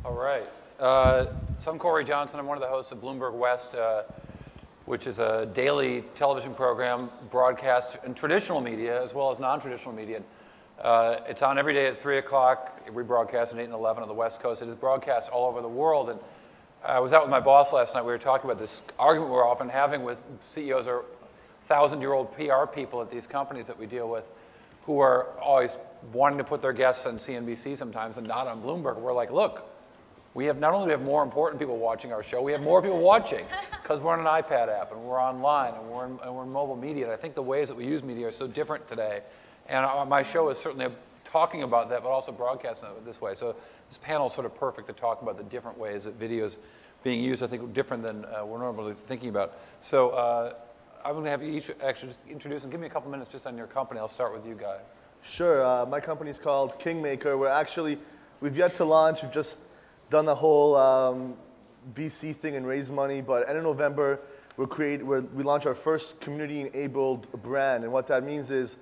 All right. So I'm Cory Johnson. I'm one of the hosts of Bloomberg West, which is a daily television program broadcast in traditional media as well as non-traditional media. It's on every day at 3 o'clock. We broadcast at 8 and 11 on the West Coast. It is broadcast all over the world. And I was out with my boss last night. We were talking about this argument we're often having with CEOs or 1,000-year-old PR people at these companies that we deal with who are always wanting to put their guests on CNBC sometimes and not on Bloomberg. We're like, look, we have not only do we have more important people watching our show, we have more people watching because we're on an iPad app and we're online and we're in mobile media. And I think the ways that we use media are so different today. And my show is certainly talking about that, but also broadcasting it this way. So this panel is sort of perfect to talk about the different ways that video is being used, I think, different than we're normally thinking about. So I'm going to have you each actually just introduce and give me a couple minutes just on your company. I'll start with you, Guy. Sure. My company's called Kingmaker. We've yet to launch. We've just done the whole VC thing and raise money. But end of November, we launch our first community-enabled brand. And what that means is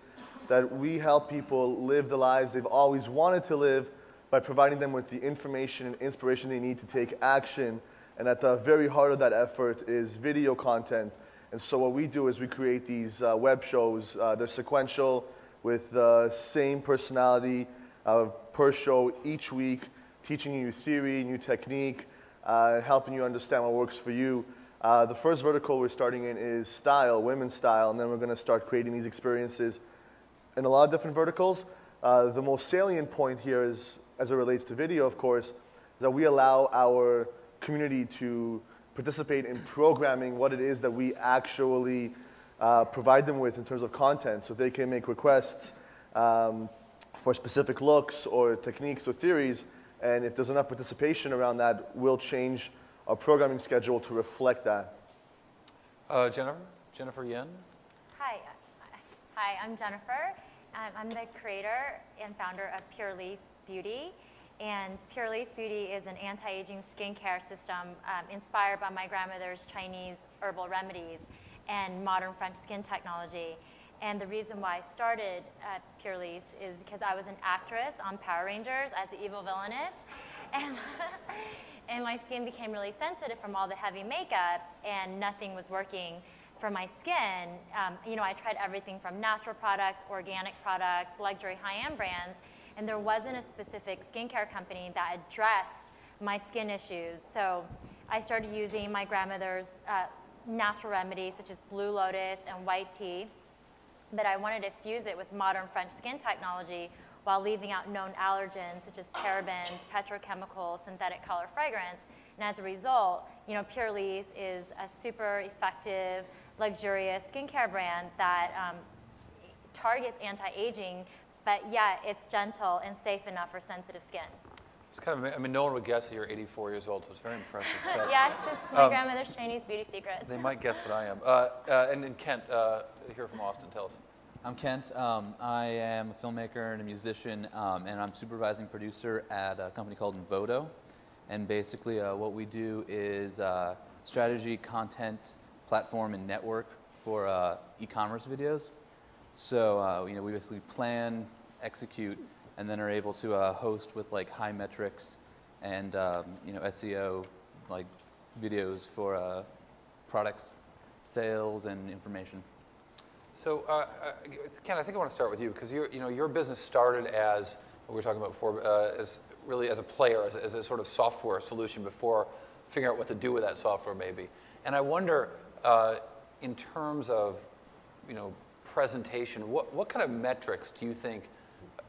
that we help people live the lives they've always wanted to live by providing them with the information and inspiration they need to take action. And at the very heart of that effort is video content. And so what we do is we create these web shows. They're sequential with the same personality per show each week, teaching you theory, new technique, helping you understand what works for you. The first vertical we're starting in is style, women's style, and then we're going to start creating these experiences in a lot of different verticals. The most salient point here is, as it relates to video, of course, that we allow our community to participate in programming what it is that we actually provide them with in terms of content. So they can make requests for specific looks or techniques or theories, and if there's enough participation around that, we'll change our programming schedule to reflect that. Jennifer Yen? Hi, I'm Jennifer. I'm the creator and founder of Pure Lisse Beauty. And Pure Lisse Beauty is an anti-aging skincare system inspired by my grandmother's Chinese herbal remedies and modern French skin technology. And the reason why I started at Pure Lisse is because I was an actress on Power Rangers as the evil villainess. And my skin became really sensitive from all the heavy makeup, and nothing was working for my skin. I tried everything from natural products, organic products, luxury high-end brands, and there wasn't a specific skincare company that addressed my skin issues. So I started using my grandmother's natural remedies, such as blue lotus and white tea, but I wanted to fuse it with modern French skin technology while leaving out known allergens, such as parabens, petrochemicals, synthetic color fragrance. And as a result, Pure Lisse is a super effective, luxurious skincare brand that targets anti-aging, but yet it's gentle and safe enough for sensitive skin. It's kind of, no one would guess that you're 84 years old, so it's very impressive stuff. Yes, it's my grandmother's Chinese beauty secrets. They might guess that I am. And then Kent, here from Austin, tell us. I'm Kent. I am a filmmaker and a musician, and I'm supervising producer at a company called Invodo. And basically what we do is strategy, content, platform, and network for e-commerce videos. So we basically plan, execute, and then are able to host with high metrics and SEO videos for products, sales, and information. So Ken, I think I want to start with you because your business started as what we were talking about before, as a player, as a sort of software solution before figuring out what to do with that software maybe. And I wonder, in terms of presentation, what kind of metrics do you think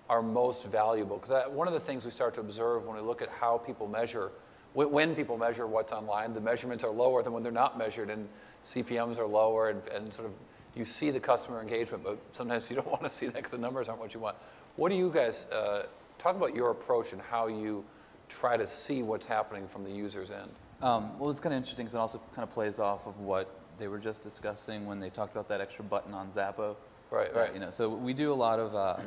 are most valuable? Because one of the things we start to observe when we look at how people measure, when people measure what's online, the measurements are lower than when they're not measured, and CPMs are lower, and sort of you see the customer engagement, but sometimes you don't want to see that because the numbers aren't what you want. What do you guys, talk about your approach and how you try to see what's happening from the user's end? Well, it's kind of interesting because it also kind of plays off of what they were just discussing when they talked about that extra button on Zappo. Right. So we do a lot of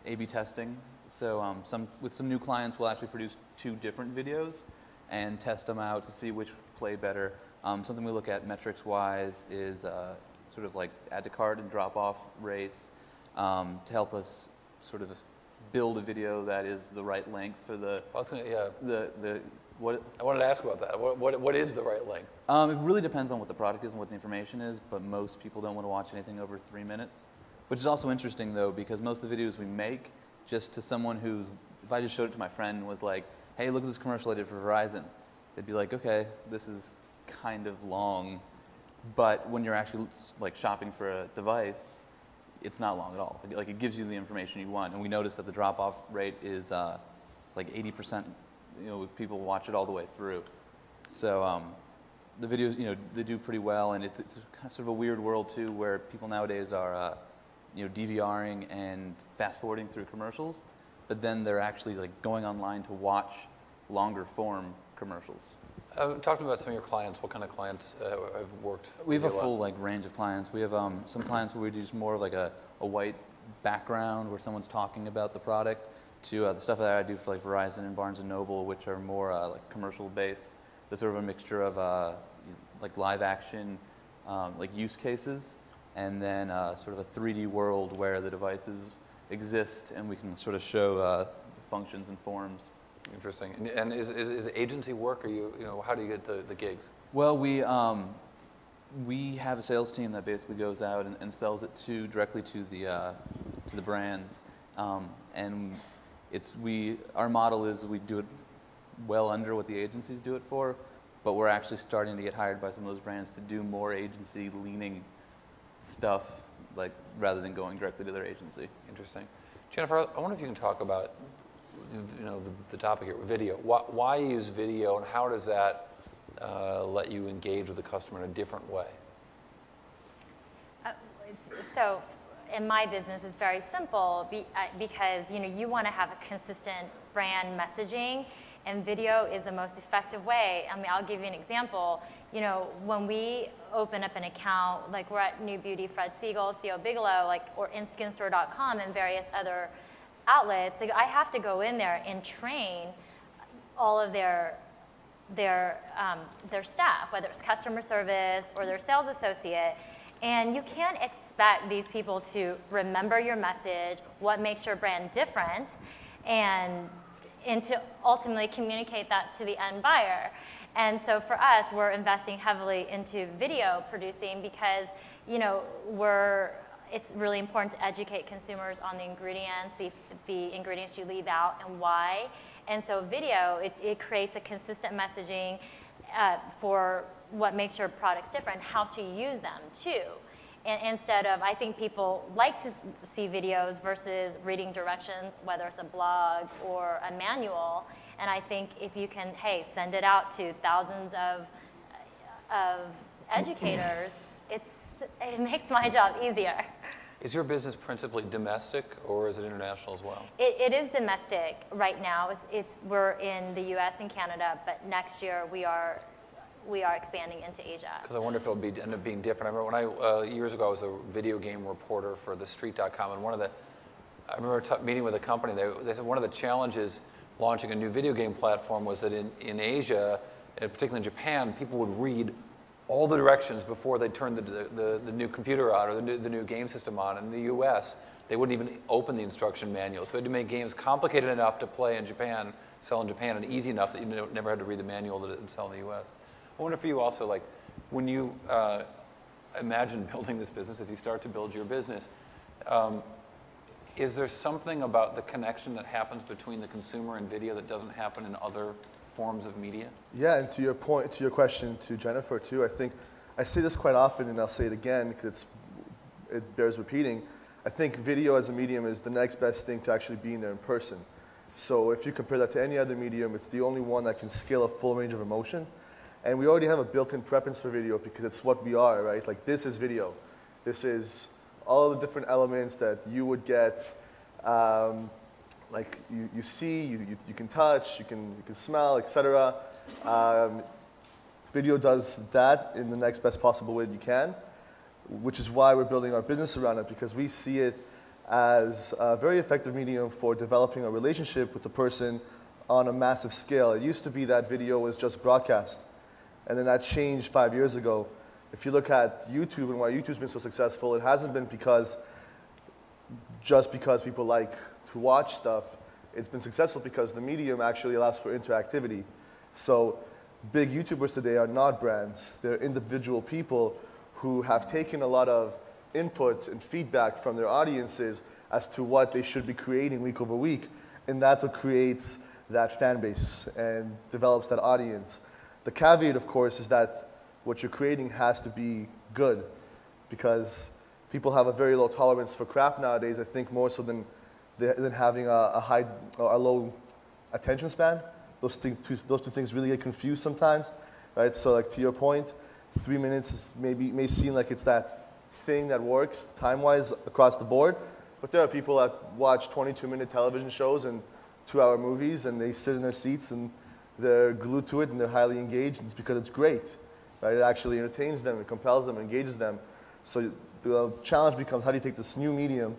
A/B testing. So with some new clients, we'll actually produce 2 different videos and test them out to see which play better. Something we look at metrics-wise is sort of add to cart and drop-off rates to help us sort of build a video that is the right length for the what. I wanted to ask about that. What is the right length? It really depends on what the product is and what the information is, but most people don't want to watch anything over 3 minutes, which is also interesting though, because most of the videos we make, just to someone who's, if I just showed it to my friend and was like, hey, look at this commercial I did for Verizon, they'd be like, okay, this is kind of long, but when you're actually like shopping for a device, it's not long at all. Like it gives you the information you want, and we notice that the drop-off rate is it's like 80%. People watch it all the way through. So the videos, they do pretty well, and it's kind of sort of a weird world too, where people nowadays are, DVRing and fast-forwarding through commercials, but then they're actually like going online to watch longer form commercials. Talk to me about some of your clients. What kind of clients have worked? We have a full range of clients. We have some clients where we do more of like a white background where someone's talking about the product, to the stuff that I do for like Verizon and Barnes & Noble, which are more like commercial based. There's sort of a mixture of like live action, like use cases, and then sort of a 3D world where the devices exist and we can sort of show functions and forms. Interesting. And is it agency work, or how do you get the gigs? Well, we have a sales team that basically goes out and sells it directly to the brands, and our model is we do it well under what the agencies do it for, but we're actually starting to get hired by some of those brands to do more agency leaning stuff, like rather than going directly to their agency. Interesting. Jennifer, I wonder if you can talk about the topic here, video. Why use video, and how does that let you engage with the customer in a different way? So in my business, it's very simple because you want to have a consistent brand messaging, and video is the most effective way. I mean, I'll give you an example. When we open up an account, like we're at New Beauty, Fred Siegel, CO Bigelow, or in skinstore.com and various other outlets, I have to go in there and train all of their staff, whether it's customer service or their sales associate. And you can't expect these people to remember your message, what makes your brand different, and to ultimately communicate that to the end buyer. And so for us, we're investing heavily into video producing because, it's really important to educate consumers on the ingredients, the ingredients you leave out and why. And so video, it creates a consistent messaging for what makes your products different, how to use them too. And instead of, I think people like to see videos versus reading directions, whether it's a blog or a manual. And I think if you can, send it out to thousands of educators, it makes my job easier. Is your business principally domestic, or is it international as well? It is domestic right now. We're in the U.S. and Canada, but next year we are expanding into Asia. Because I wonder if it'll end up being different. I remember years ago I was a video game reporter for TheStreet.com, and I remember meeting with a company. They said one of the challenges launching a new video game platform was that in Asia, and particularly in Japan, people would read all the directions before they turned the new computer on or the new game system on. In the U.S., they wouldn't even open the instruction manual. So we had to make games complicated enough to play in Japan, sell in Japan, and easy enough that you never had to read the manual that it would sell in the U.S. I wonder for you also, when you imagine building this business, as you start to build your business, is there something about the connection that happens between the consumer and video that doesn't happen in other forms of media? Yeah, and to your point, to your question to Jennifer too, I think I say this quite often, and I'll say it again because it bears repeating. I think video as a medium is the next best thing to actually being there in person. So if you compare that to any other medium, it's the only one that can scale a full range of emotion. And we already have a built-in preference for video because it's what we are, right? This is video. This is all the different elements that you would get. You see, you can touch, you can smell, etc. Video does that in the next best possible way that you can, which is why we're building our business around it, because we see it as a very effective medium for developing a relationship with the person on a massive scale. It used to be that video was just broadcast, and then that changed 5 years ago. If you look at YouTube and why YouTube's been so successful, it hasn't been just because people like to watch stuff, it's been successful because the medium actually allows for interactivity. So big YouTubers today are not brands. They're individual people who have taken a lot of input and feedback from their audiences as to what they should be creating week over week. And that's what creates that fan base and develops that audience. The caveat, of course, is that what you're creating has to be good, because people have a very low tolerance for crap nowadays, I think more so than having a low attention span. Those two things really get confused sometimes, right? So like to your point, 3 minutes may seem like it's that thing that works time-wise across the board, but there are people that watch 22-minute television shows and 2-hour movies, and they sit in their seats and they're glued to it and they're highly engaged. It's because it's great, right? It actually entertains them, it compels them, engages them. So the challenge becomes, how do you take this new medium,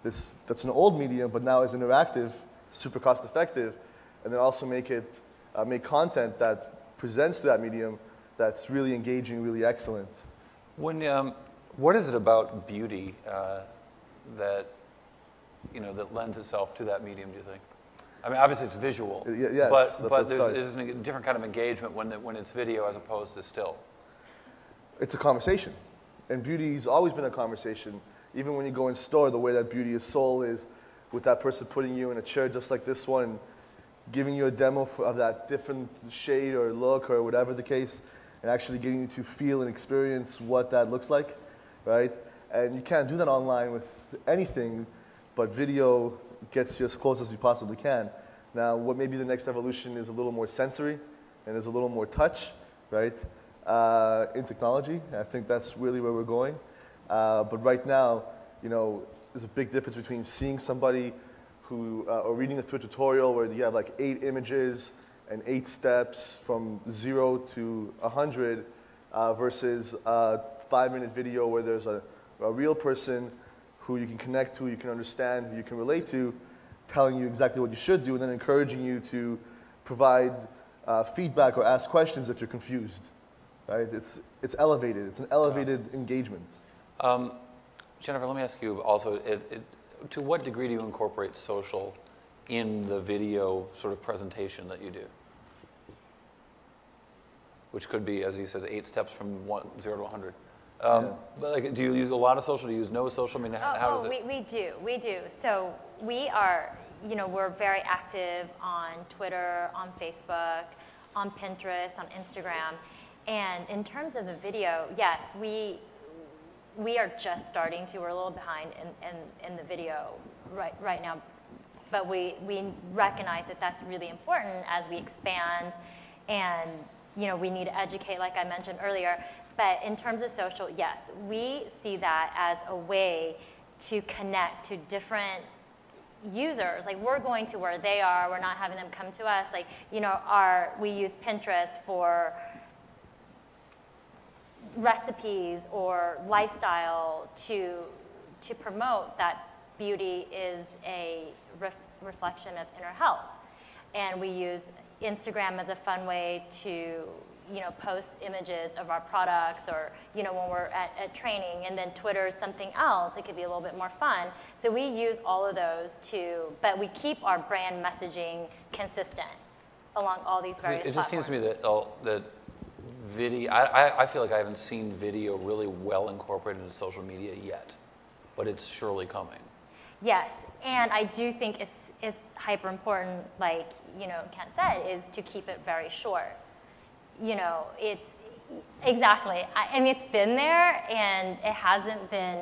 that's an old medium, but now is interactive, super cost-effective, and then also make content that presents to that medium that's really engaging, really excellent. What is it about beauty that lends itself to that medium, do you think? I mean, obviously it's visual, yes, but there's a different kind of engagement when it's video as opposed to still. It's a conversation, and beauty's always been a conversation. Even when you go in store, the way that beauty is sold is with that person putting you in a chair just like this one and giving you a demo of that different shade or look or whatever the case, and actually getting you to feel and experience what that looks like, right? And you can't do that online with anything, but video gets you as close as you possibly can. Now, what maybe the next evolution is a little more sensory and is a little more touch, right, in technology. I think that's really where we're going. But right now, there's a big difference between seeing somebody or reading through a tutorial where you have like 8 images and 8 steps from 0 to 100 versus a 5-minute video where there's a real person who you can connect to, you can understand, who you can relate to, telling you exactly what you should do, and then encouraging you to provide feedback or ask questions if you're confused. Right? It's elevated. It's an elevated engagement. Jennifer, let me ask you also, to what degree do you incorporate social in the video sort of presentation that you do? Which could be, as he says, 8 steps from 0 to 100. But do you use a lot of social? Do you use no social? I mean, how does it? We do. So we are, we're very active on Twitter, on Facebook, on Pinterest, on Instagram. And in terms of the video, yes, we are just starting to. We're a little behind in the video right now, but we recognize that that's really important as we expand, and we need to educate, like I mentioned earlier. But in terms of social, yes, we see that as a way to connect to different users. Like, we're going to where they are. We're not having them come to us. Like, we use Pinterest for recipes or lifestyle to promote that beauty is a reflection of inner health. And we use Instagram as a fun way to post images of our products, or when we're at training, and then Twitter is something else. It could be a little bit more fun. So we use all of those but we keep our brand messaging consistent along all these various platforms. It just seems to me that video, I feel like I haven't seen video really well incorporated into social media yet, but it's surely coming. Yes, and I do think it's hyper important, like Kent said, is to keep it very short. It's exactly. I mean, it's been there, and it hasn't been.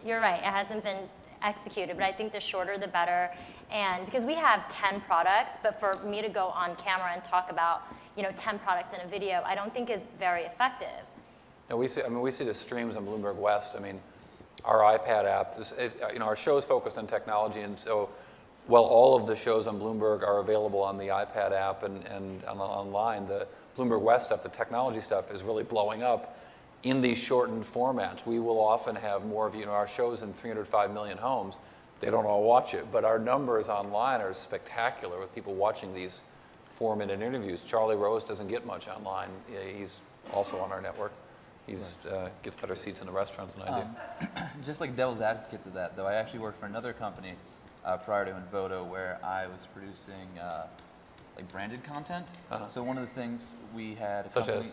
You're right. It hasn't been executed, but I think the shorter the better. And because we have 10 products, but for me to go on camera and talk about 10 products in a video, I don't think is very effective. And we see the streams on Bloomberg West. I mean, our iPad app. Our show is focused on technology, and so while all of the shows on Bloomberg are available on the iPad app and online, the Bloomberg West stuff, the technology stuff, is really blowing up in these shortened formats. We will often have more of our shows in 305 million homes. They don't all watch it, but our numbers online are spectacular with people watching these 4-minute interviews. Charlie Rose doesn't get much online. He's also on our network. He gets better seats in the restaurants than I do. Just like devil's advocate to that, though, I actually worked for another company prior to Invodo where I was producing like branded content. So one of the things we had a Such company,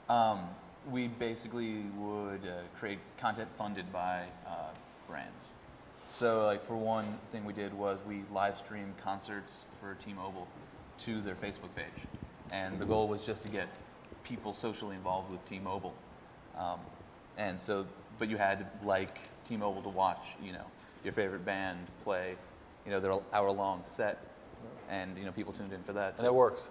as? we basically would create content funded by brands. So like for one thing we did was we live streamed concerts for T-Mobile to their Facebook page. And the goal was just to get people socially involved with T-Mobile. And so, but you had to like T-Mobile to watch, your favorite band play, their hour-long set. And, people tuned in for that. And it works.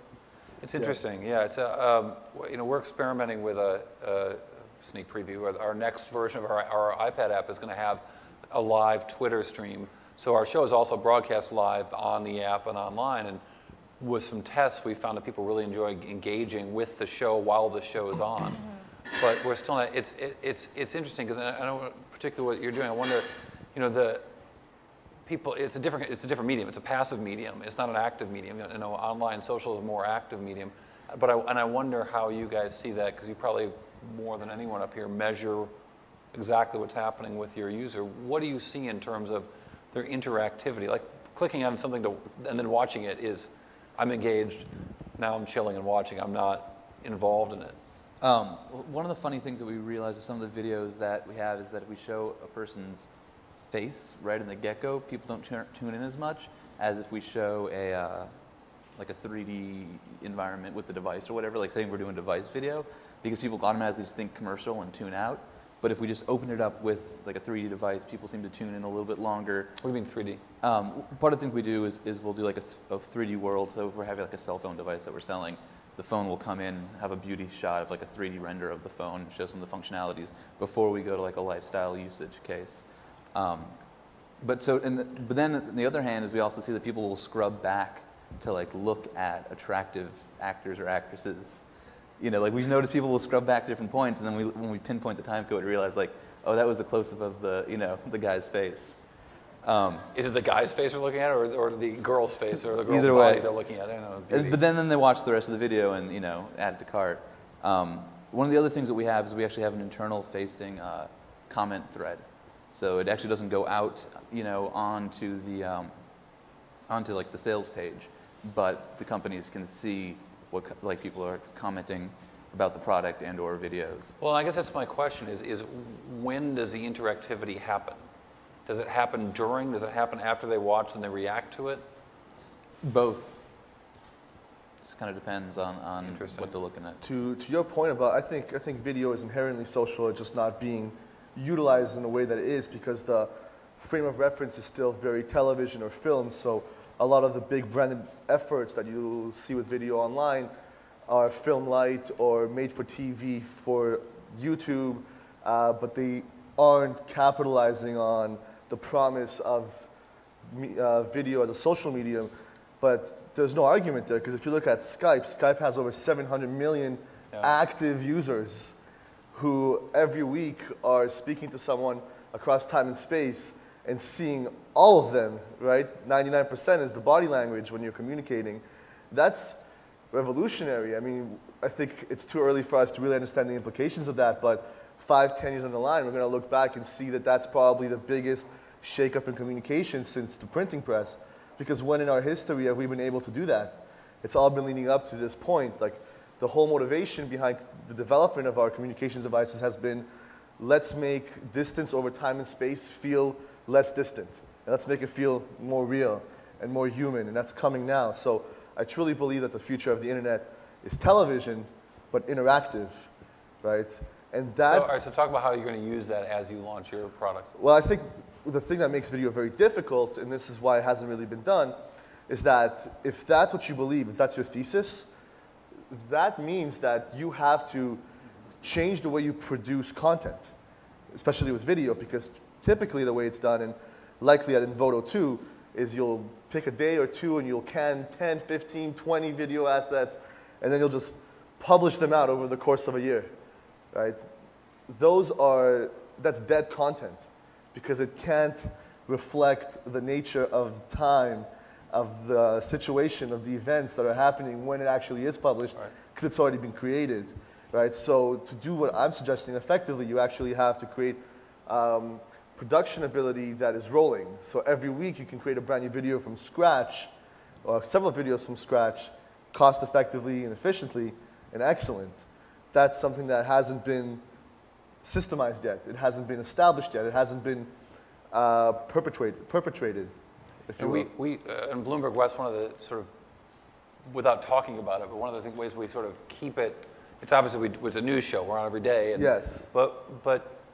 It's interesting. Yeah, it's we're experimenting with a sneak preview. Our next version of our iPad app is going to have a live Twitter stream. So our show is also broadcast live on the app and online. And with some tests, we found that people really enjoy engaging with the show while the show is on. But we're still not. It's interesting because I know particularly what you're doing. I wonder, the people. It's a different medium. It's a passive medium. It's not an active medium. Online social is a more active medium. But I wonder how you guys see that, because you probably more than anyone up here measure exactly what's happening with your user. What do you see in terms of their interactivity? Like clicking on something and then watching it is, I'm engaged. Now I'm chilling and watching. I'm not involved in it. One of the funny things that we realize with some of the videos that we have is that if we show a person's face right in the get-go, people don't tune in as much as if we show like a 3D environment with the device or whatever, like saying we're doing a device video, because people automatically just think commercial and tune out. But if we just open it up with like a 3D device, people seem to tune in a little bit longer. What do you mean 3D? Part of the thing we do is we'll do like a 3D world. So if we're having like a cell phone device that we're selling, the phone will come in, have a beauty shot of like a 3D render of the phone, show some of the functionalities before we go to like a lifestyle usage case. But then on the other hand is we also see that people will scrub back to like look at attractive actors or actresses. Like we've noticed people will scrub back to different points, and then when we pinpoint the time code, we realize like, oh, that was the close-up of the guy's face. Is it the guy's face they're looking at, or the girl's face, or the girl's Either body way. they're looking at? I don't know. But then they watch the rest of the video and add it to cart. One of the other things that we have is we actually have an internal-facing comment thread, so it actually doesn't go out onto the onto like the sales page, but the companies can see what like people are commenting about the product and or videos. Well, I guess that's my question: is when does the interactivity happen? Does it happen during? Does it happen after they watch and they react to it? Both. Just kind of depends on what they're looking at. To your point about, I think video is inherently social. It's just not being utilized in a way that it is, because the frame of reference is still very television or film. So a lot of the big branded efforts that you see with video online are film light or made for TV for YouTube, but they aren't capitalizing on the promise of video as a social medium. But there's no argument there, because if you look at Skype has over 700 million active users who every week are speaking to someone across time and space and seeing all of them, right? 99% is the body language when you're communicating. That's revolutionary. I mean, I think it's too early for us to really understand the implications of that, but 5-10 years on the line, we're going to look back and see that that's probably the biggest shakeup in communication since the printing press. Because when in our history have we been able to do that? It's all been leading up to this point. Like, the whole motivation behind the development of our communications devices has been, let's make distance over time and space feel less distant. And let's make it feel more real and more human, and that's coming now. So I truly believe that the future of the internet is television, but interactive, right? And that. So, all right, so talk about how you're going to use that as you launch your products. Well, I think the thing that makes video very difficult, and this is why it hasn't really been done, is that if that's what you believe, if that's your thesis, that means that you have to change the way you produce content, especially with video, because typically the way it's done, and likely at Invodo too, is you'll pick a day or two and you'll can 10, 15, 20 video assets, and then you'll just publish them out over the course of a year, right? That's dead content, because it can't reflect the nature of time, of the situation, of the events that are happening when it actually is published, because it's already been created. right? So to do what I'm suggesting effectively, you actually have to create production ability that is rolling. So every week you can create a brand new video from scratch, or several videos from scratch, cost effectively and efficiently and excellent. That's something that hasn't been systemized yet. It hasn't been established yet. It hasn't been perpetrated, if you will. We in Bloomberg West, one of the sort of, without talking about it, but one of the ways we sort of keep it, it's obviously it's a news show. We're on every day. And, yes. But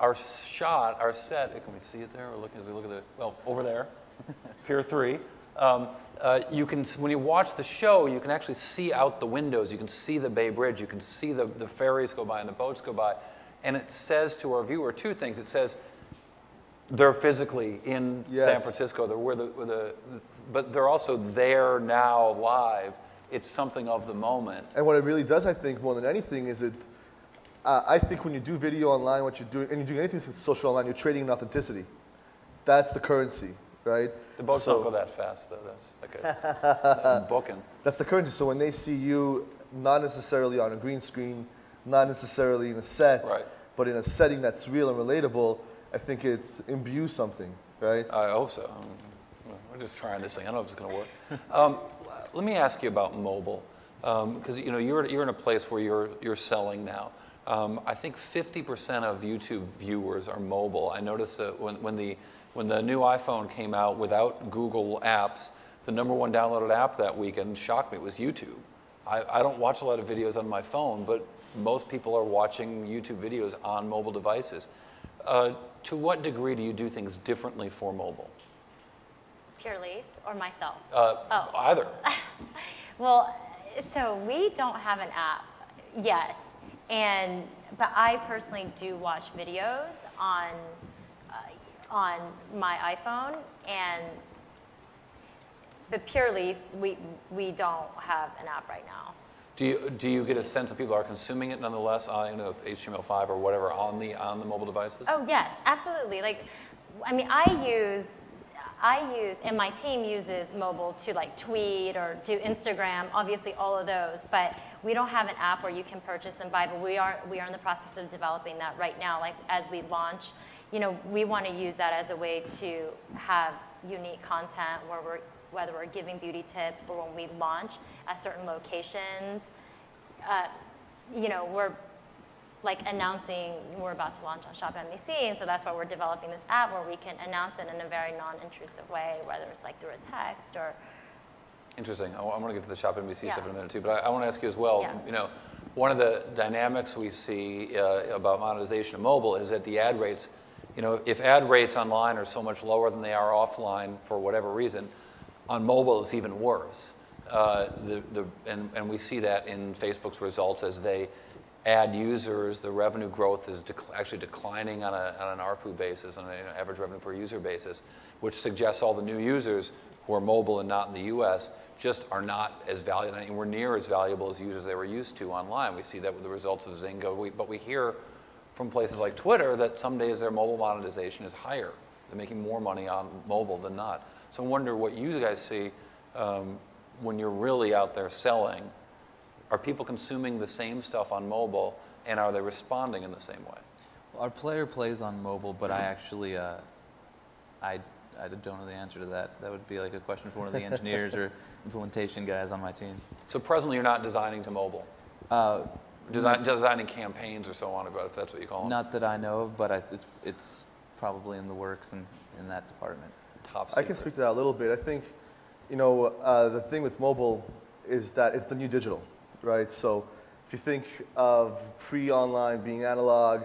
our shot, our set, can we see it there? We're looking as we look at the, well, over there, Pier 3. You can, when you watch the show, you can actually see out the windows. You can see the Bay Bridge. You can see the ferries go by and the boats go by. And it says to our viewer two things. It says they're physically in San Francisco. They're but they're also there now live. It's something of the moment. And what it really does, I think, more than anything, is it. I think when you do video online, what you're doing, and you're doing anything social online, you're trading in authenticity. That's the currency, right? The boats don't go that fast, though. That's booking. That's the currency. So when they see you, not necessarily on a green screen, not necessarily in a set, right, but in a setting that's real and relatable, I think it imbues something, right? I hope so. We're just trying this thing. I don't know if it's going to work. Let me ask you about mobile, because you're in a place where you're selling now. I think 50% of YouTube viewers are mobile. I noticed that when the new iPhone came out without Google Apps, the #1 downloaded app that weekend shocked me. It was YouTube. I don't watch a lot of videos on my phone, but most people are watching YouTube videos on mobile devices. To what degree do you do things differently for mobile? Pure Lisse or myself? Either. Well, so we don't have an app yet, but I personally do watch videos on my iPhone, but Pure Lisse, we don't have an app right now. Do you get a sense that people are consuming it nonetheless, HTML5 or whatever on the mobile devices? Oh yes, absolutely. I use, and my team uses mobile to tweet or do Instagram, obviously all of those, but we don't have an app where you can purchase and buy, but we are in the process of developing that right now. As we launch, we want to use that as a way to have unique content whether we're giving beauty tips or when we launch at certain locations, we're announcing we're about to launch on Shop NBC, and so that's why we're developing this app where we can announce it in a very non-intrusive way, whether it's through a text or. Interesting. I want to get to the Shop NBC stuff in a minute too, but I want to ask you as well. Yeah. One of the dynamics we see about monetization of mobile is that the ad rates. If ad rates online are so much lower than they are offline for whatever reason, on mobile it's even worse. And we see that in Facebook's results as they add users, the revenue growth is actually declining on an ARPU basis, on an average revenue per user basis, which suggests all the new users who are mobile and not in the U.S. just are not as valuable, anywhere near as valuable as users they were used to online. We see that with the results of Zynga, but we hear from places like Twitter that some days their mobile monetization is higher. They're making more money on mobile than not. So I wonder what you guys see when you're really out there selling. Are people consuming the same stuff on mobile, and are they responding in the same way? Well, our player plays on mobile, but I actually, I don't know the answer to that. That would be a question for one of the engineers or implementation guys on my team. So presently you're not designing to mobile? Designing campaigns or so on, if that's what you call them? Not that I know of, but it's probably in the works in that department. Top secret. I can speak to that a little bit. I think, the thing with mobile is that it's the new digital, right? So if you think of pre-online being analog,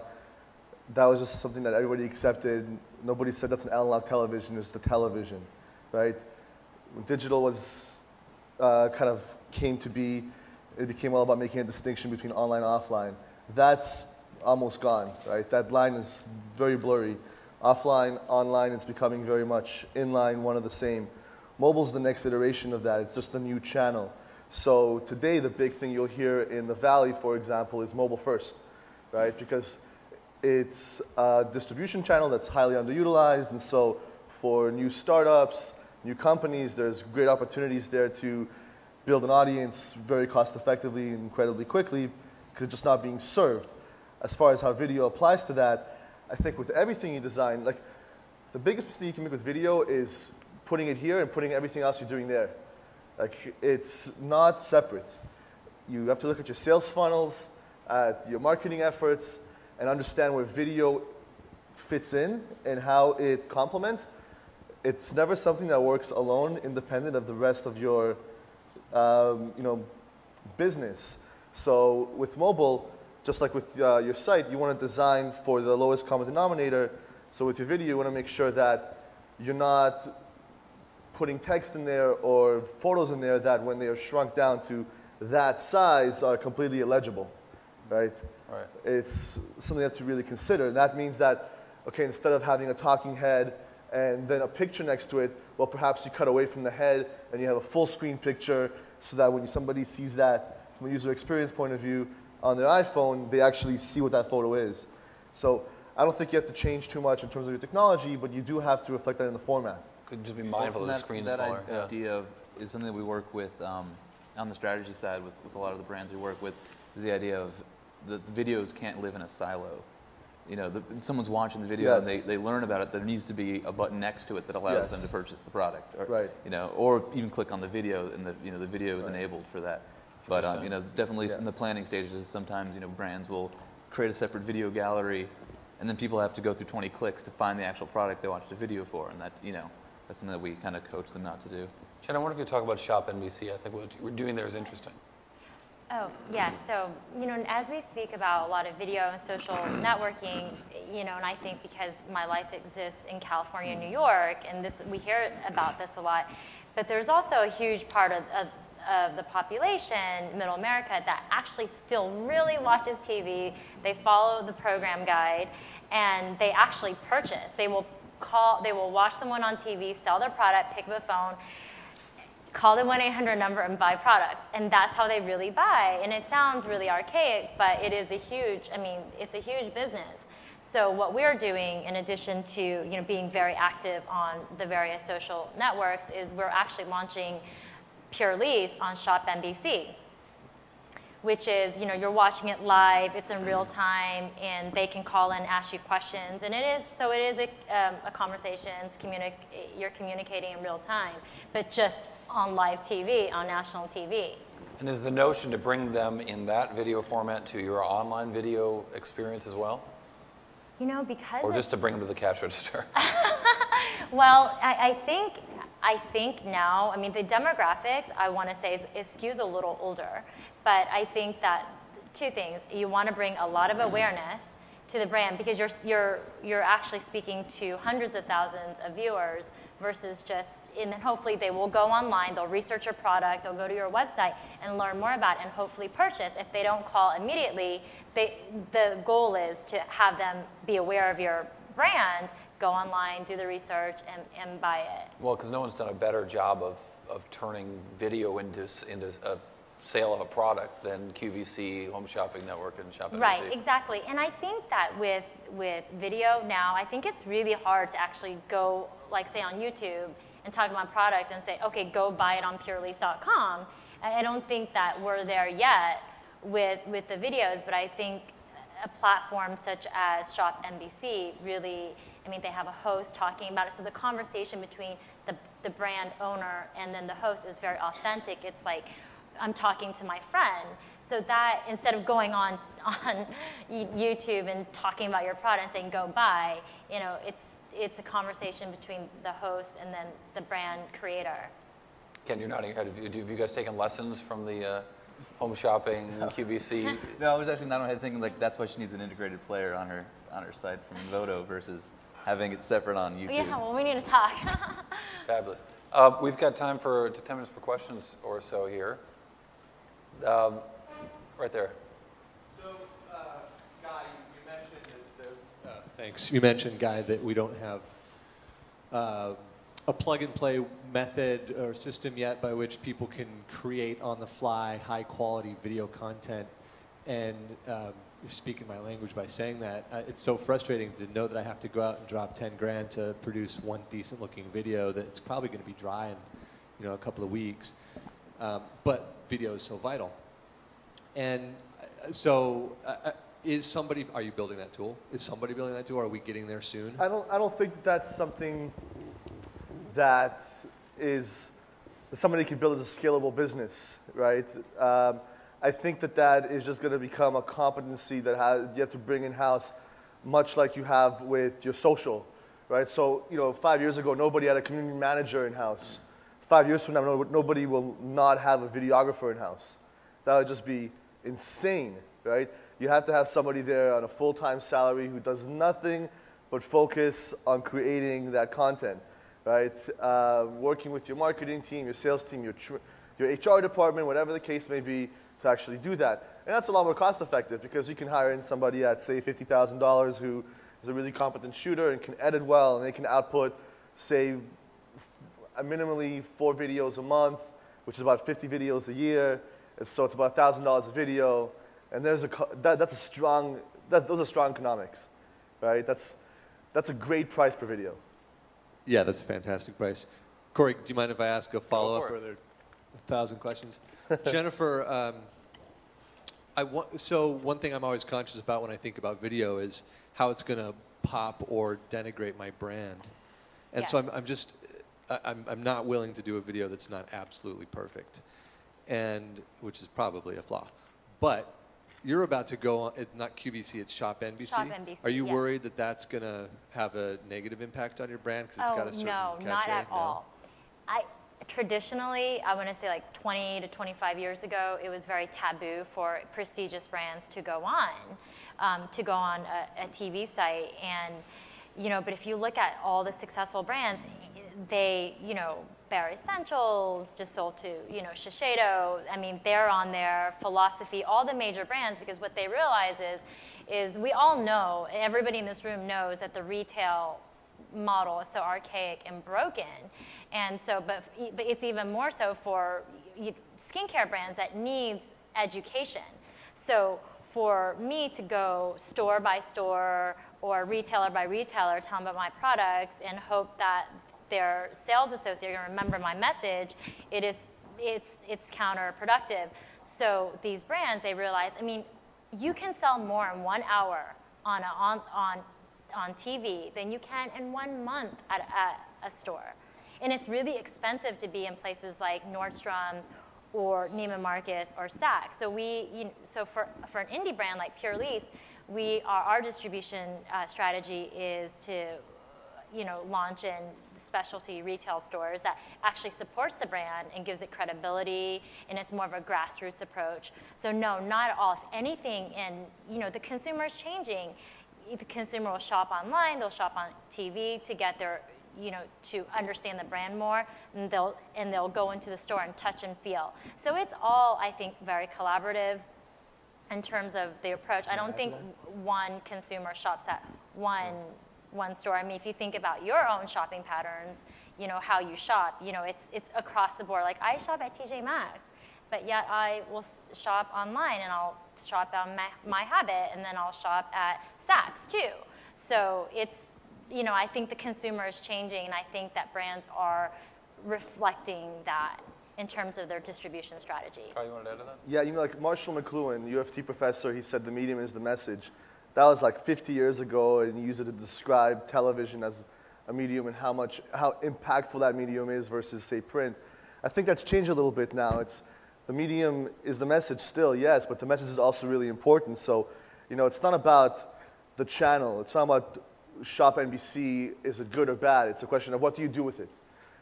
that was just something that everybody accepted. Nobody said that's an analog television, it's the television, right? When digital was kind of came to be, it became all about making a distinction between online and offline. That's almost gone, right? That line is very blurry. Offline, online, it's becoming very much inline, one of the same. Mobile's the next iteration of that. It's just a new channel. So today, the big thing you'll hear in the Valley, for example, is mobile first, right? Because it's a distribution channel that's highly underutilized, and so for new startups, new companies, there's great opportunities there to build an audience very cost effectively and incredibly quickly because it's just not being served. As far as how video applies to that, I think with everything you design, like the biggest mistake you can make with video is putting it here and putting everything else you're doing there. Like, it's not separate. You have to look at your sales funnels, at your marketing efforts, and understand where video fits in and how it complements. It's never something that works alone, independent of the rest of your business. So with mobile, just like with your site, you want to design for the lowest common denominator. So with your video, you want to make sure that you're not putting text in there or photos in there that when they are shrunk down to that size are completely illegible, right? Right. It's something you have to really consider. And that means that, okay, instead of having a talking head and then a picture next to it, well, perhaps you cut away from the head and you have a full screen picture so that when somebody sees that from a user experience point of view on their iPhone, they actually see what that photo is. So I don't think you have to change too much in terms of your technology, but you do have to reflect that in the format. Could just be mindful of the screen smaller. That idea of, is something that we work with on the strategy side with a lot of the brands we work with, is the idea of the videos can't live in a silo. You know, someone's watching the video and they learn about it. There needs to be a button next to it that allows them to purchase the product, or, you know, or even click on the video, and the video is enabled for that. But you know, definitely in the planning stages, sometimes brands will create a separate video gallery, and then people have to go through 20 clicks to find the actual product they watched a video for, and that that's something that we kind of coach them not to do. Jen, I wonder if you talk about Shop NBC. I think what we're doing there is interesting. Oh, yeah. So, as we speak about a lot of video and social networking, and I think because my life exists in California and New York, and we hear about this a lot, but there's also a huge part of the population, middle America, that actually still really watches TV. They follow the program guide, and they actually purchase. They will watch someone on TV, sell their product, pick up a phone, call the 1-800 number and buy products. And that's how they really buy. And it sounds really archaic, but it is it's a huge business. So what we're doing, in addition to being very active on the various social networks, is we're actually launching Pure Lease on Shop NBC, which is, you're watching it live, it's in real time, and they can call in, ask you questions, and it is a conversation, you're communicating in real time, but just on live TV, on national TV. And is the notion to bring them in that video format to your online video experience as well? Because or just to bring them to the cash register? Well, I think now, the demographics, I want to say, it skews a little older. But I think that two things. You want to bring a lot of awareness to the brand because you're actually speaking to hundreds of thousands of viewers versus and then hopefully they will go online, they'll research your product, they'll go to your website and learn more about it and hopefully purchase. If they don't call immediately, the goal is to have them be aware of your brand, go online, do the research, and buy it. Well, because no one's done a better job of turning video into a sale of a product than QVC, Home Shopping Network, and Shop NBC. Right, exactly. And I think that with video now, I think it's really hard to actually go, like say on YouTube, and talk about a product and say, okay, go buy it on purelease.com. I don't think that we're there yet with the videos, but I think a platform such as Shop NBC really, they have a host talking about it. So the conversation between the brand owner and then the host is very authentic. It's like, I'm talking to my friend. So that instead of going on YouTube and talking about your product and saying go buy, it's a conversation between the host and then the brand creator. Ken, you're nodding your head. Have you guys taken lessons from the Home Shopping QVC? No, I was actually nodding my head thinking that's why she needs an integrated player on her site from Invodo versus having it separate on YouTube. Yeah, well, we need to talk. Fabulous. We've got time for 10 minutes for questions or so here. Right there. So, Guy, you mentioned thanks. You mentioned, Guy, that we don't have a plug-and-play method or system yet by which people can create on-the-fly, high-quality video content. And you're speaking my language by saying that. It's so frustrating to know that I have to go out and drop 10 grand to produce one decent-looking video that it's probably going to be dry in a couple of weeks. But video is so vital. And So are you building that tool? Is somebody building that tool? Are we getting there soon? I don't think that's something that somebody can build as a scalable business, right? I think that is just going to become a competency that you have to bring in-house, much like you have with your social, right? So, 5 years ago, nobody had a community manager in-house. 5 years from now, nobody will not have a videographer in-house. That would just be insane, right? You have to have somebody there on a full-time salary who does nothing but focus on creating that content, right? Working with your marketing team, your sales team, your HR department, whatever the case may be, to actually do that. And that's a lot more cost-effective because you can hire in somebody at, say, $50,000 who is a really competent shooter and can edit well, and they can output, say, minimally 4 videos a month, which is about 50 videos a year. So it's about $1,000 a video, and those are strong economics, right? That's a great price per video. Yeah, that's a fantastic price. Cory, do you mind if I ask a follow-up? Go for it. Or are there 1,000 questions? Jennifer, so one thing I'm always conscious about when I think about video is how it's going to pop or denigrate my brand. And so I'm not willing to do a video that's not absolutely perfect, and which is probably a flaw. But you're about to go on, not QVC, it's Shop NBC. Shop NBC, Are you worried that that's going to have a negative impact on your brand because it's got a certain cachet? No, not at all. Traditionally, I want to say like 20 to 25 years ago, it was very taboo for prestigious brands to go on a TV site. And, but if you look at all the successful brands, they, Bare Essentials just sold to, Shiseido. I mean, they're on their Philosophy, all the major brands, because what they realize is we all know, everybody in this room knows that the retail model is so archaic and broken. And so, but it's even more so for skincare brands that needs education. So for me to go store by store or retailer by retailer, tell them about my products and hope that their sales associate are going to remember my message, it's counterproductive. So these brands, they realize, you can sell more in 1 hour on TV than you can in 1 month at a store. And it's really expensive to be in places like Nordstrom's or Neiman Marcus or Saks. So so for an indie brand like Pure Lease, our distribution strategy is to launch in specialty retail stores that actually supports the brand and gives it credibility, and it's more of a grassroots approach. So no, not at all. If anything, the consumer is changing. The consumer will shop online, they'll shop on TV to get their, to understand the brand more, and they'll go into the store and touch and feel. So it's all, I think, very collaborative in terms of the approach. I don't think one consumer shops at one store. If you think about your own shopping patterns, how you shop, it's across the board. Like I shop at TJ Maxx, but yet I will shop online and I'll shop on my Habit, and then I'll shop at Saks too. So it's, I think the consumer is changing, and I think that brands are reflecting that in terms of their distribution strategy. Kyle, you want to add to that? Yeah, like Marshall McLuhan, UFT professor, he said the medium is the message. That was like 50 years ago, and he used it to describe television as a medium and how impactful that medium is versus, say, print. I think that's changed a little bit now. The medium is the message still, yes, but the message is also really important. So, it's not about the channel. It's not about Shop NBC, is it good or bad? It's a question of what do you do with it,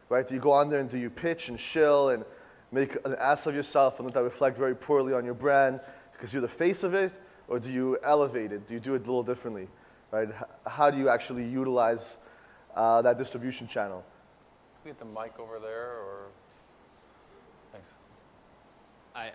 right? Do you go on there and do you pitch and shill and make an ass of yourself and let that reflect very poorly on your brand because you're the face of it, or do you elevate it? Do you do it a little differently, right? How do you actually utilize that distribution channel? Can we get the mic over there, or? Thanks.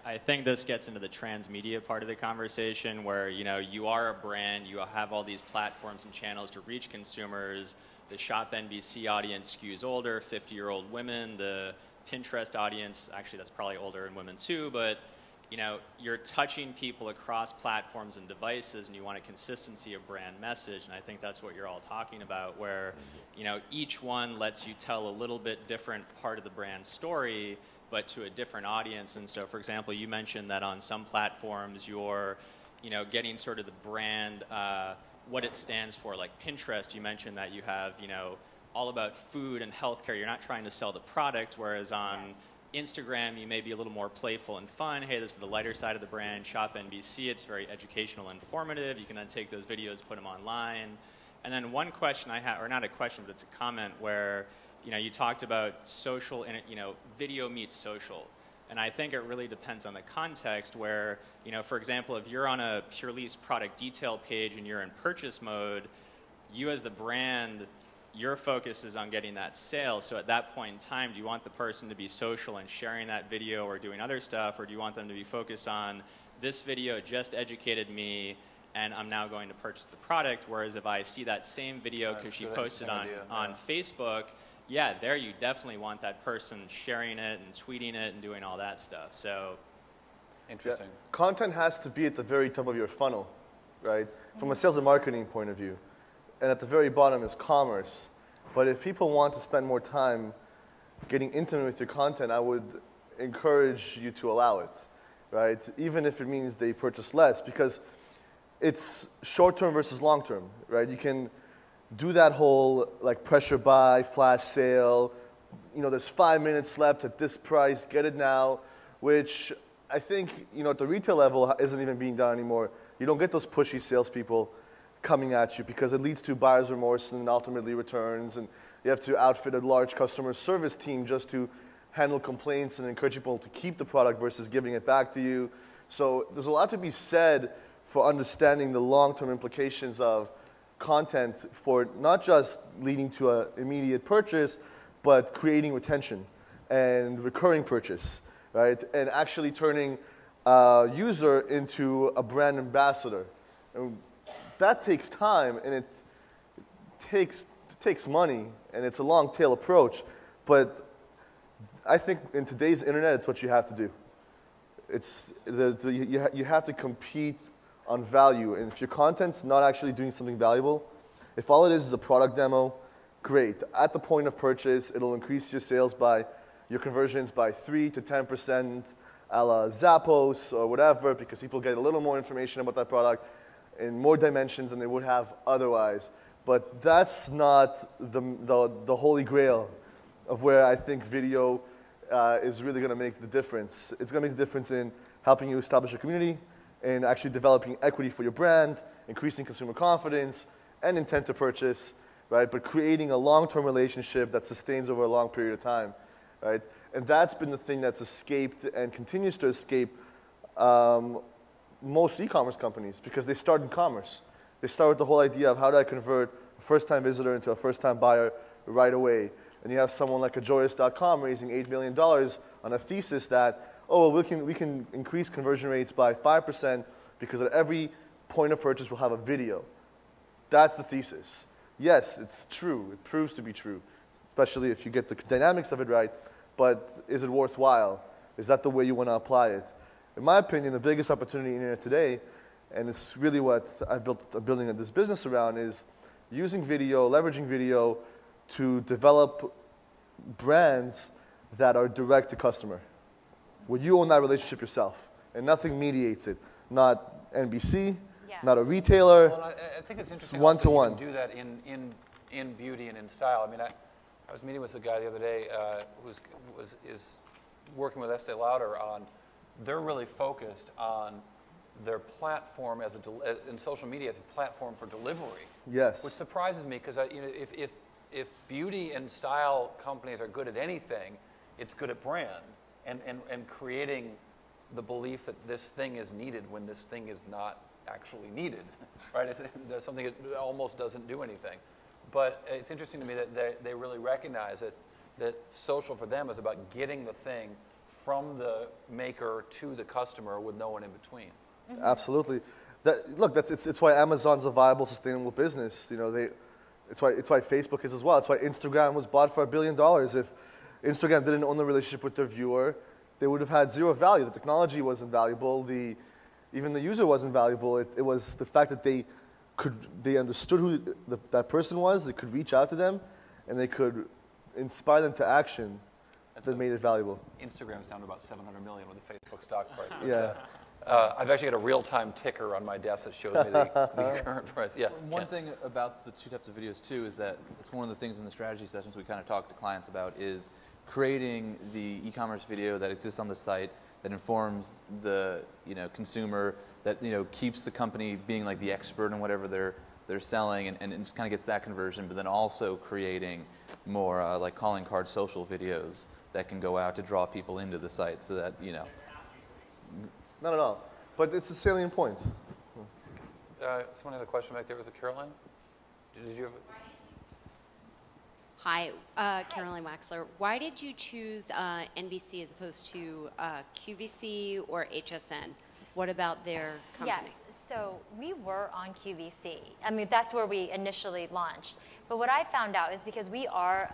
I think this gets into the transmedia part of the conversation where, you are a brand, you have all these platforms and channels to reach consumers. The Shop NBC audience skews older, 50-year-old women. The Pinterest audience, actually that's probably older in women too, but you're touching people across platforms and devices, and you want a consistency of brand message, and I think that's what you're all talking about, where, each one lets you tell a little bit different part of the brand story, but to a different audience. And so, for example, you mentioned that on some platforms you're getting sort of the brand, what it stands for. Like Pinterest, you mentioned that you have, all about food and healthcare. You're not trying to sell the product, whereas on Instagram, you may be a little more playful and fun. Hey, this is the lighter side of the brand. Shop NBC. It's very educational and informative. You can then take those videos, put them online. And then one question I have, or not a question, but it's a comment where, you talked about social and, video meets social. And I think it really depends on the context where, for example, if you're on a Pure Lease product detail page and you're in purchase mode, you as the brand, your focus is on getting that sale. So at that point in time, do you want the person to be social and sharing that video or doing other stuff, or do you want them to be focused on this video just educated me and I'm now going to purchase the product? Whereas if I see that same video because she posted on Facebook, yeah, there you definitely want that person sharing it and tweeting it and doing all that stuff. So interesting. Yeah. Content has to be at the very top of your funnel, right? From a sales and marketing point of view. And at the very bottom is commerce. But if people want to spend more time getting intimate with your content, I would encourage you to allow it, right? Even if it means they purchase less, because it's short-term versus long-term, right? You can do that whole like pressure buy, flash sale, there's 5 minutes left at this price, get it now, which I think, at the retail level isn't even being done anymore. You don't get those pushy salespeople coming at you because it leads to buyer's remorse and ultimately returns, and you have to outfit a large customer service team just to handle complaints and encourage people to keep the product versus giving it back to you. So there's a lot to be said for understanding the long-term implications of content for not just leading to an immediate purchase, but creating retention and recurring purchase, right? And actually turning a user into a brand ambassador. And that takes time, and it takes money, and it's a long tail approach. But I think in today's internet, it's what you have to do. You have to compete on value, and if your content's not actually doing something valuable, if all it is a product demo, great. At the point of purchase, it'll increase your sales by your conversions by 3 to 10%, a la Zappos or whatever, because people get a little more information about that product in more dimensions than they would have otherwise. But that's not the holy grail of where I think video is really going to make the difference. It's going to make the difference in helping you establish a community and actually developing equity for your brand, increasing consumer confidence and intent to purchase, right? But creating a long-term relationship that sustains over a long period of time, right? And that's been the thing that's escaped and continues to escape most e-commerce companies, because they start in commerce. They start with the whole idea of how do I convert a first-time visitor into a first-time buyer right away. And you have someone like ajoyous.com raising $8 million on a thesis that, we can increase conversion rates by 5% because at every point of purchase we'll have a video. That's the thesis. Yes, it's true. It proves to be true, especially if you get the dynamics of it right. But is it worthwhile? Is that the way you want to apply it? In my opinion, the biggest opportunity in the internet today, and it's really what I'm building this business around, is using video, leveraging video to develop brands that are direct to customer, where you own that relationship yourself, and nothing mediates it. Not NBC, not a retailer. Well, I think it's interesting one-to-one. You can do that in beauty and in style. I mean, I was meeting with a guy the other day who is working with Estee Lauder on. They're really focused on their platform in social media as a platform for delivery. Yes. Which surprises me because if beauty and style companies are good at anything, it's good at brand and creating the belief that this thing is needed when this thing is not actually needed, right? There's something that almost doesn't do anything. But it's interesting to me that they really recognize that social for them is about getting the thing from the maker to the customer with no one in between. Mm-hmm. Absolutely. It's why Amazon's a viable, sustainable business. It's why Facebook is as well. It's why Instagram was bought for $1 billion. If Instagram didn't own the relationship with their viewer, they would have had zero value. The technology wasn't valuable. Even the user wasn't valuable. It was the fact that they understood who that person was. They could reach out to them, and they could inspire them to action that made it valuable. Instagram's down to about 700 million with the Facebook stock price. Yeah. I've actually got a real-time ticker on my desk that shows me the current price. Yeah. One thing about the two types of videos too is that it's one of the things in the strategy sessions we kind of talk to clients about is creating the e-commerce video that exists on the site that informs the consumer, that keeps the company being like the expert in whatever they're selling, and just kind of gets that conversion. But then also creating more like calling card social videos that can go out to draw people into the site, so that Not at all. But it's a salient point. Someone had a question back there. Was it Caroline? Did you have? Hi, Caroline Waxler. Why did you choose NBC as opposed to QVC or HSN? What about their company? Yes, so we were on QVC. I mean, that's where we initially launched. But what I found out is because we are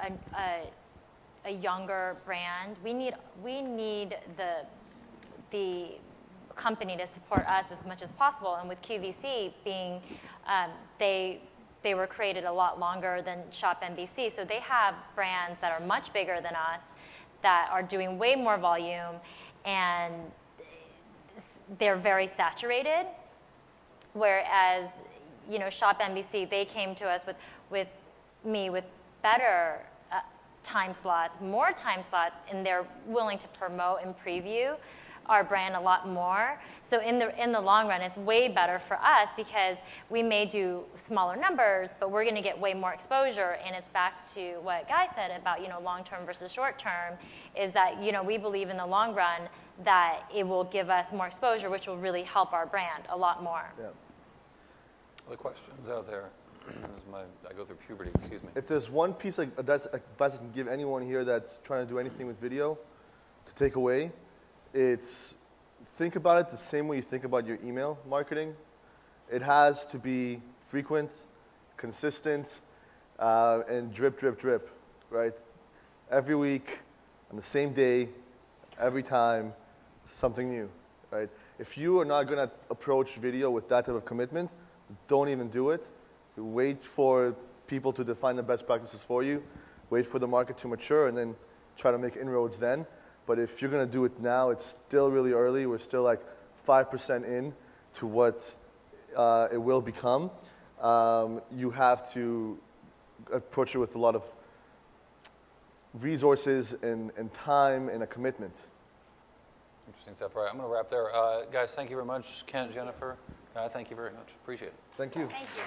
a younger brand, we need the company to support us as much as possible. And with QVC being, they were created a lot longer than Shop NBC, so they have brands that are much bigger than us, that are doing way more volume, and they're very saturated. Whereas, Shop NBC, they came to us with better time slots, more time slots, and they're willing to promote and preview our brand a lot more. So in the long run, it's way better for us because we may do smaller numbers, but we're going to get way more exposure. And it's back to what Guy said about long-term versus short-term, is that we believe in the long run that it will give us more exposure, which will really help our brand a lot more. Yeah. Other questions out there? I go through puberty. Excuse me. If there's one piece of advice I can give anyone here that's trying to do anything with video to take away, it's think about it the same way you think about your email marketing. It has to be frequent, consistent, and drip, drip, drip, right? Every week, on the same day, every time, something new, right? If you are not going to approach video with that type of commitment, don't even do it. Wait for people to define the best practices for you. Wait for the market to mature, and then try to make inroads then. But if you're going to do it now, it's still really early. We're still like 5% in to what it will become. You have to approach it with a lot of resources and time and a commitment. Interesting stuff. All right, I'm going to wrap there. Guys, thank you very much. Kent, Jennifer, thank you very much. Appreciate it. Thank you. Thank you.